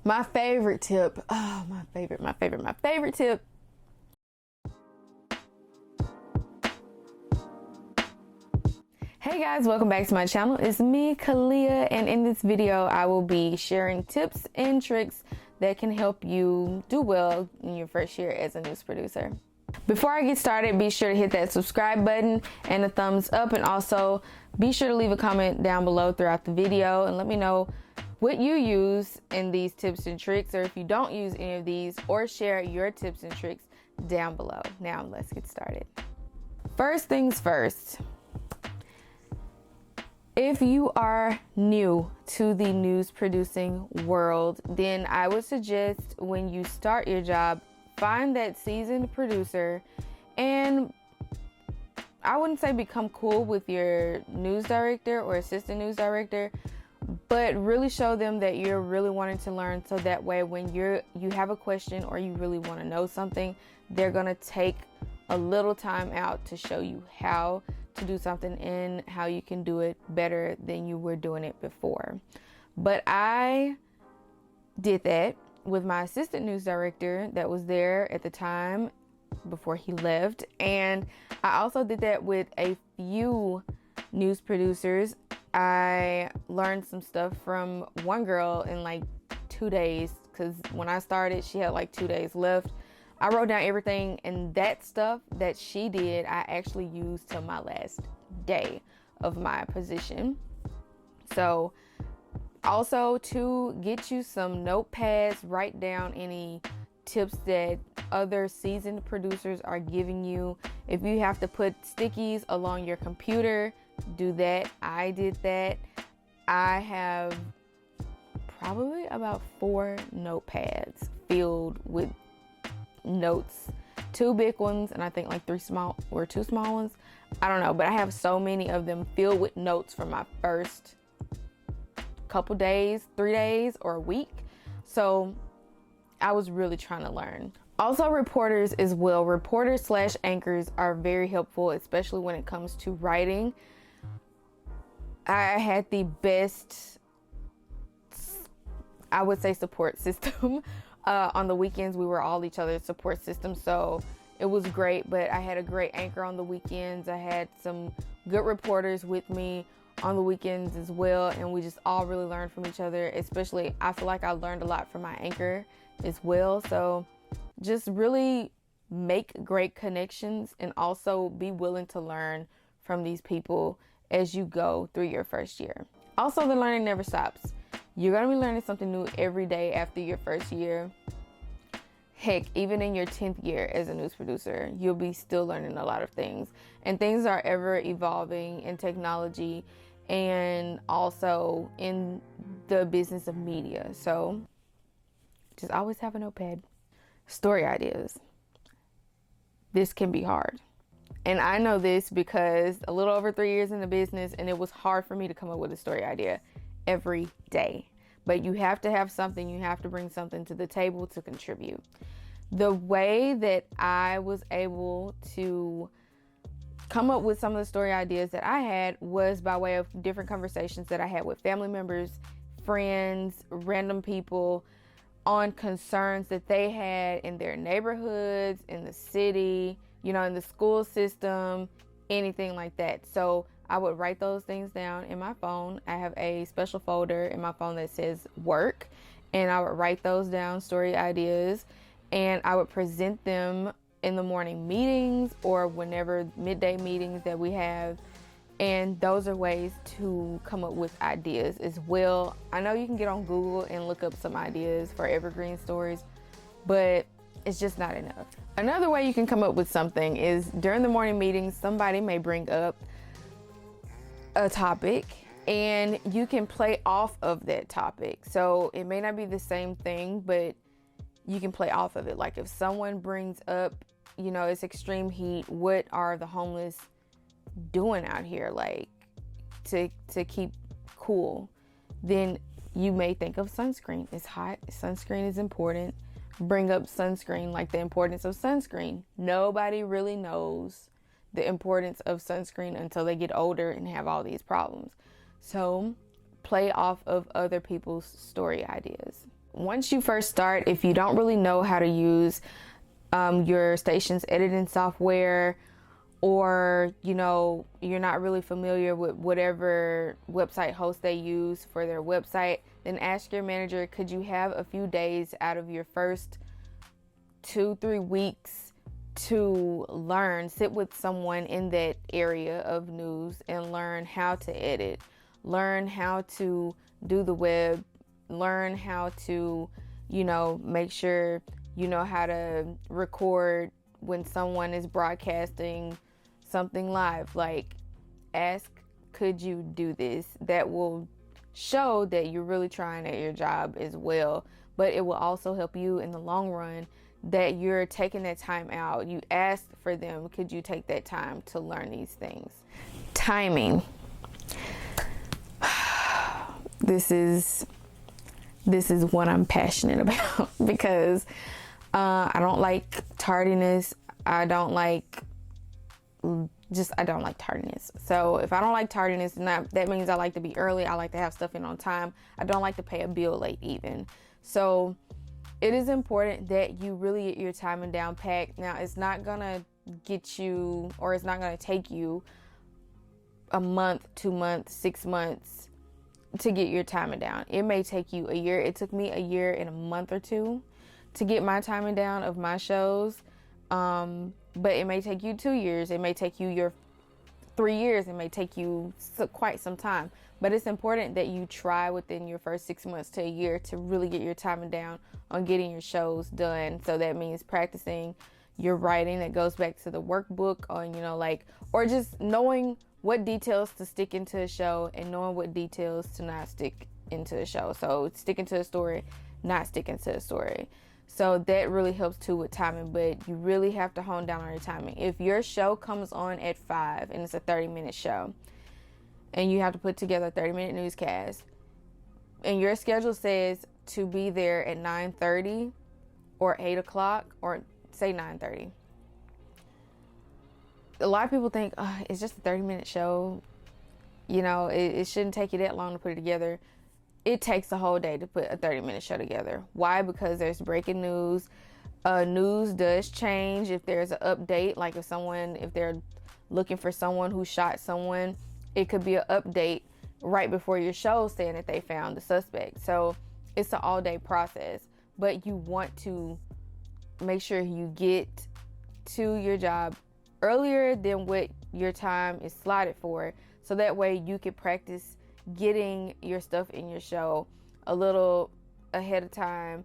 My favorite tip. Oh, my favorite tip. Hey guys, welcome back to my channel. It's me, Kalia, and in this video I will be sharing tips and tricks that can help you do well in your first year as a news producer. Before I get started, be sure to hit that subscribe button and a thumbs up, and also be sure to leave a comment down below throughout the video and let me know what you use in these tips and tricks, or if you don't use any of these, or share your tips and tricks down below. Now let's get started. First things first. If you are new to the news producing world, then I would suggest when you start your job, find that seasoned producer, and I wouldn't say become cool with your news director or assistant news director, but really show them that you're really wanting to learn, so that way when you have a question or you really want to know something, they're going to take a little time out to show you how to do something and how you can do it better than you were doing it before. But I did that with my assistant news director that was there at the time before he left, and I also did that with a few news producers. I learned some stuff from one girl in like 2 days, because when I started she had like 2 days left. I wrote down everything, and that stuff that she did I actually used till my last day of my position. So also, to get you some notepads, write down any tips that other seasoned producers are giving you. If you have to put stickies along your computer, do that. I did that. I have probably about 4 notepads filled with notes, 2 big ones and I think like 2 small ones. I don't know, but I have so many of them filled with notes from my first couple days, 3 days or a week. So I was really trying to learn. Also, reporters as well. Reporters / anchors are very helpful, especially when it comes to writing. I had the best, I would say, support system. On the weekends, we were all each other's support system, so it was great. But I had a great anchor on the weekends. I had some good reporters with me on the weekends as well, and we just all really learned from each other. Especially, I feel like I learned a lot from my anchor as well. So just really make great connections, and also be willing to learn from these people as you go through your first year. Also, the learning never stops. You're going to be learning something new every day after your first year. Heck, even in your 10th year as a news producer, you'll be still learning a lot of things. And things are ever evolving in technology and also in the business of media. So just always have a notepad. Story ideas. This can be hard. And I know this because a little over 3 years in the business, and it was hard for me to come up with a story idea every day. But you have to have something, you have to bring something to the table to contribute. The way that I was able to come up with some of the story ideas that I had was by way of different conversations that I had with family members, friends, random people, on concerns that they had in their neighborhoods, in the city, in the school system, anything like that. So I would write those things down in my phone. I have a special folder in my phone that says work, and I would write those down, story ideas, and I would present them in the morning meetings or whenever midday meetings that we have. And those are ways to come up with ideas as well. I know you can get on Google and look up some ideas for evergreen stories, but it's just not enough. Another way you can come up with something is during the morning meetings, somebody may bring up a topic and you can play off of that topic. So it may not be the same thing, but you can play off of it. Like if someone brings up, it's extreme heat, what are the homeless doing out here, like to keep cool? Then you may think of sunscreen. It's hot, sunscreen is important. Bring up sunscreen, like the importance of sunscreen. Nobody really knows the importance of sunscreen until they get older and have all these problems. So play off of other people's story ideas. once you first start, if you don't really know how to use your station's editing software, or you're not really familiar with whatever website host they use for their website, then ask your manager, could you have a few days out of your first 2-3 weeks to sit with someone in that area of news and learn how to edit, learn how to do the web, learn how to make sure you know how to record when someone is broadcasting something live. Like, ask, could you do this? That will show that you're really trying at your job as well, but it will also help you in the long run that you're taking that time out. You asked for them, could you take that time to learn these things? Timing. This is what I'm passionate about because I don't like tardiness. I don't like tardiness. So if I don't like tardiness, that means I like to be early. I like to have stuff in on time. I don't like to pay a bill late even. So it is important that you really get your timing down packed. Now, it's not gonna get you, or it's not gonna take you a month, 2 months, 6 months to get your timing down. It may take you a year. It took me a year and a month or two to get my timing down of my shows. But it may take you 2 years. It may take you your 3 years. It may take you quite some time. But it's important that you try within your first 6 months to a year to really get your timing down on getting your shows done. So that means practicing your writing. That goes back to the workbook on, or just knowing what details to stick into a show and knowing what details to not stick into a show. So sticking to a story, not sticking to a story. So that really helps too with timing, but you really have to hone down on your timing. If your show comes on at 5 and it's a 30-minute show, and you have to put together a 30-minute newscast, and your schedule says to be there at 9:30 or 8 o'clock, or say 9:30. A lot of people think, it's just a 30-minute show. It shouldn't take you that long to put it together. It takes a whole day to put a 30-minute show together. Why? Because there's breaking news. News does change if there's an update. Like if they're looking for someone who shot someone, it could be an update right before your show saying that they found the suspect. So it's an all-day process. But you want to make sure you get to your job earlier than what your time is slotted for. So that way you can practice getting your stuff in your show a little ahead of time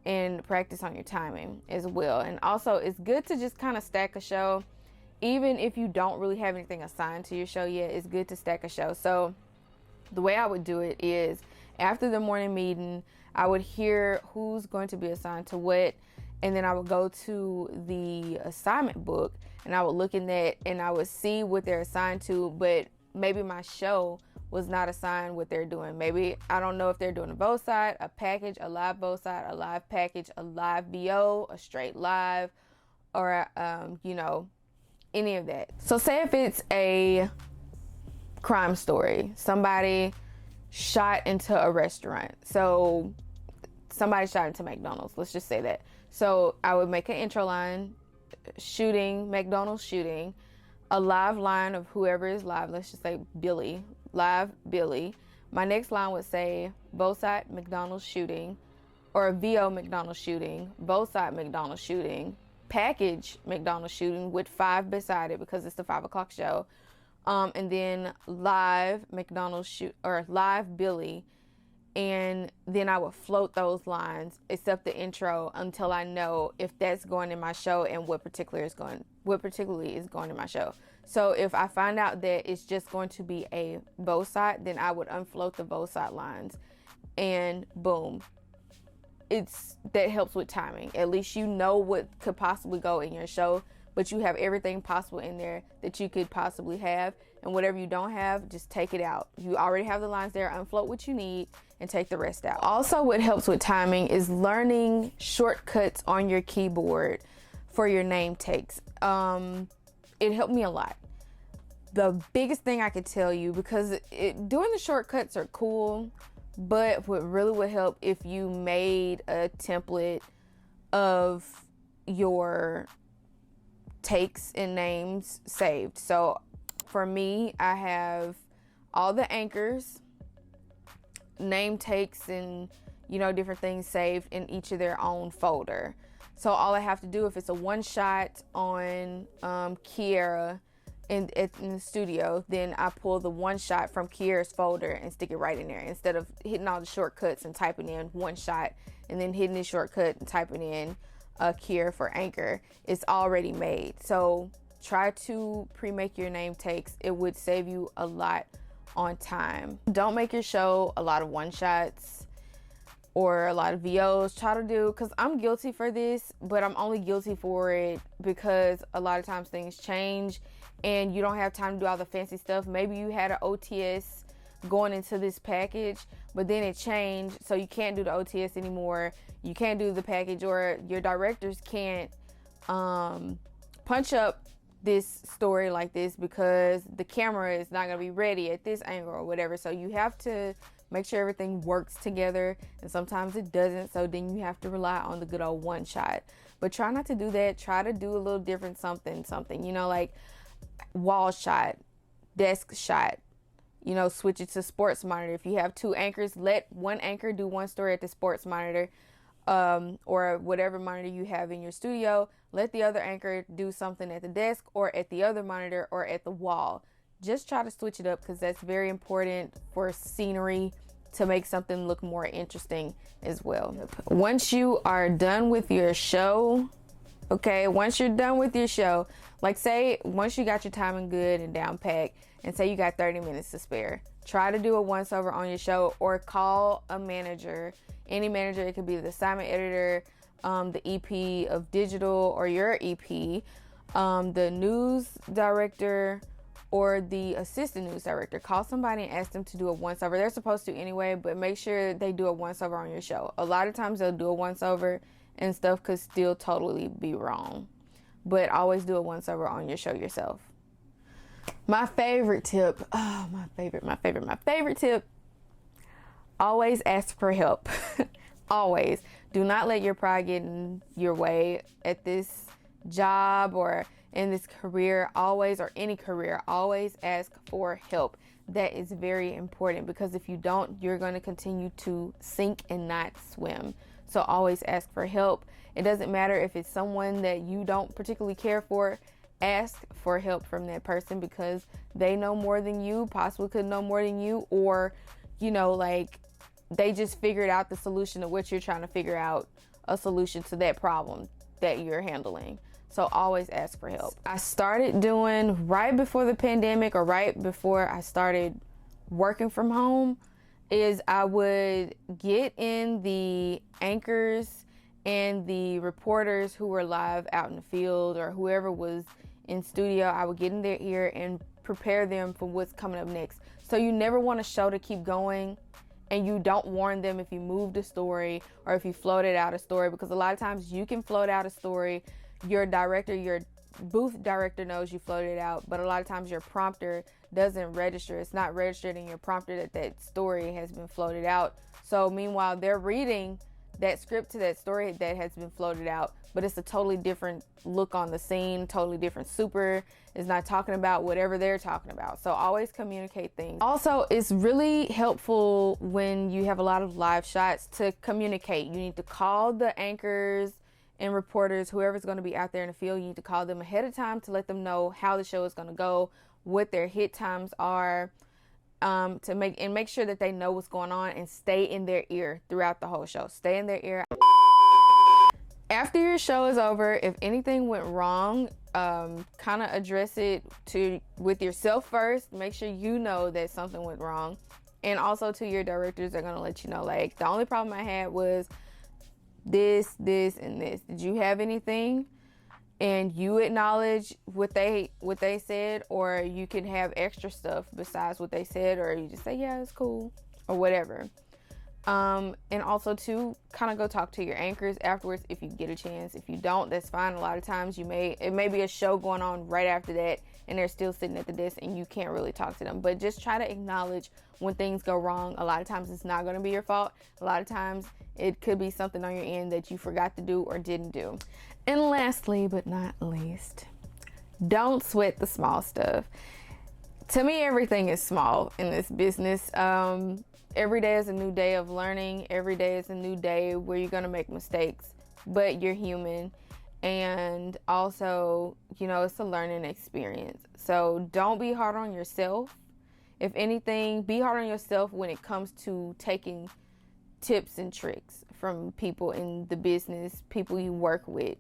and practice on your timing as well. And also, it's good to just kind of stack a show. Even if you don't really have anything assigned to your show yet, it's good to stack a show. So the way I would do it is, after the morning meeting, I would hear who's going to be assigned to what, and then I would go to the assignment book and I would look in that and I would see what they're assigned to, but maybe my show was not assigned what they're doing. Maybe, I don't know if they're doing a both side, a package, a live both side, a live package, a live BO, a straight live, or, any of that. So say if it's a crime story, somebody shot into a restaurant. So somebody shot into McDonald's, let's just say that. So I would make an intro line, shooting, McDonald's shooting, a live line of whoever is live, let's just say Billy, live Billy. My next line would say both side McDonald's shooting, or a VO McDonald's shooting, both side McDonald's shooting, package McDonald's shooting with 5 beside it because it's the 5 o'clock show. And then live McDonald's shoot, or live Billy. And then I would float those lines except the intro until I know if that's going in my show and what particularly is going in my show. So if I find out that it's just going to be a both side, then I would unfloat the both side lines, and boom. That helps with timing. At least you know what could possibly go in your show, but you have everything possible in there that you could possibly have, and whatever you don't have, just take it out. You already have the lines there, unfloat what you need and take the rest out. Also, what helps with timing is learning shortcuts on your keyboard for your name takes. It helped me a lot. The biggest thing I could tell you, because doing the shortcuts are cool, But what really would help if you made a template of your takes and names saved. So for me, I have all the anchors, name takes, and different things saved in each of their own folder. So all I have to do, if it's a one shot on Kiera in the studio, then I pull the one shot from Kiera's folder and stick it right in there, instead of hitting all the shortcuts and typing in one shot and then hitting the shortcut and typing in Kiera for anchor. It's already made. So try to pre-make your name takes. It would save you a lot on time. Don't make your show a lot of one shots or a lot of VOs. Try to do, because I'm guilty for this, but I'm only guilty for it because a lot of times things change and you don't have time to do all the fancy stuff. Maybe you had an OTS going into this package, but then it changed, so you can't do the OTS anymore. You can't do the package, or your directors can't punch up this story like this because the camera is not going to be ready at this angle or whatever. So you have to make sure everything works together, and sometimes it doesn't, so then you have to rely on the good old one shot. But try not to do that. Try to do a little different something, like wall shot, desk shot, switch it to sports monitor. If you have two anchors, let one anchor do one story at the sports monitor, or whatever monitor you have in your studio. Let the other anchor do something at the desk or at the other monitor or at the wall. Just try to switch it up, because that's very important for scenery, to make something look more interesting as well. Once you are done with your show, like say once you got your timing good and down packed, and say you got 30 minutes to spare, try to do a once over on your show, or call a manager, any manager. It could be the assignment editor, the EP of digital, or your EP, the news director, or the assistant news director. Call somebody and ask them to do a once over. They're supposed to anyway, but make sure they do a once over on your show. A lot of times they'll do a once over and stuff could still totally be wrong, but always do a once over on your show yourself. My favorite tip, my favorite tip, always ask for help. Always. Do not let your pride get in your way at this job or in this career. Always, or any career, always ask for help. That is very important, because if you don't, you're going to continue to sink and not swim. So always ask for help. It doesn't matter if it's someone that you don't particularly care for. Ask for help from that person, because they know more than you, possibly could know more than you, or they just figured out the solution to what you're trying to figure out, a solution to that problem that you're handling. So always ask for help. I started doing right before the pandemic, or right before I started working from home, is I would get in the anchors and the reporters who were live out in the field, or whoever was in studio. I would get in their ear and prepare them for what's coming up next. So you never want a show to keep going and you don't warn them if you moved a story or if you floated out a story, because a lot of times you can float out a story. Your director, your booth director knows you floated out, but a lot of times your prompter doesn't register. It's not registered in your prompter that story has been floated out. So meanwhile, they're reading that script to that story that has been floated out, but it's a totally different look on the scene, totally different super. Is not talking about whatever they're talking about. So always communicate things. Also, it's really helpful when you have a lot of live shots to communicate. You need to call the anchors and reporters, whoever's going to be out there in the field. You need to call them ahead of time to let them know how the show is going to go, what their hit times are, to make sure that they know what's going on, and stay in their ear throughout the whole show. Stay in their ear. After your show is over, if anything went wrong, kind of address it with yourself first. Make sure you know that something went wrong, and also to your directors, they're going to let you know, like, the only problem I had was this, and this. Did you have anything? And you acknowledge what they said, or you can have extra stuff besides what they said, or you just say, yeah, it's cool, or whatever. And also to kind of go talk to your anchors afterwards if you get a chance. If you don't, that's fine. A lot of times it may be a show going on right after that and they're still sitting at the desk and you can't really talk to them. But just try to acknowledge when things go wrong. A lot of times it's not going to be your fault. A lot of times it could be something on your end that you forgot to do or didn't do. And lastly but not least, don't sweat the small stuff. To me, everything is small in this business. Every day is a new day of learning. Every day is a new day where you're going to make mistakes, but you're human. And also, it's a learning experience. So don't be hard on yourself. If anything, be hard on yourself when it comes to taking tips and tricks from people in the business, people you work with.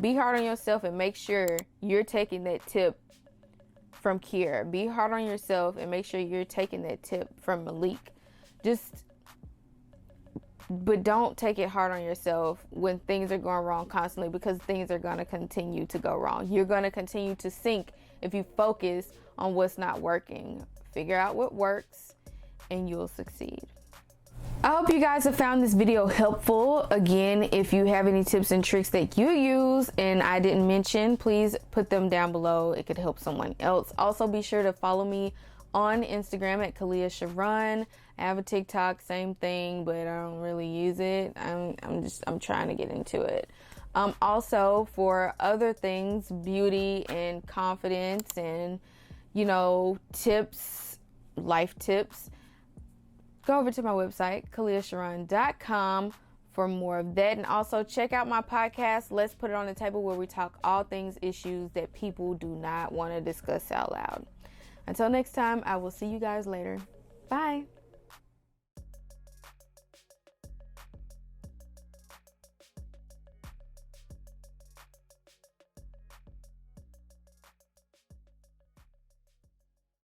Be hard on yourself and make sure you're taking that tip from Kiera. Be hard on yourself and make sure you're taking that tip from Malik. But don't take it hard on yourself when things are going wrong constantly, because things are going to continue to go wrong. You're going to continue to sink if you focus on what's not working. Figure out what works and you'll succeed. I hope you guys have found this video helpful. Again, if you have any tips and tricks that you use and I didn't mention, please put them down below. It could help someone else. Also, be sure to follow me on Instagram at Kalia Sharon. I have a TikTok, same thing, but I don't really use it. I'm trying to get into it. Also, for other things, beauty and confidence and, tips, life tips, go over to my website, KaliaSharon.com, for more of that. And also check out my podcast, Let's Put It on the Table, where we talk all things issues that people do not want to discuss out loud. Until next time, I will see you guys later. Bye.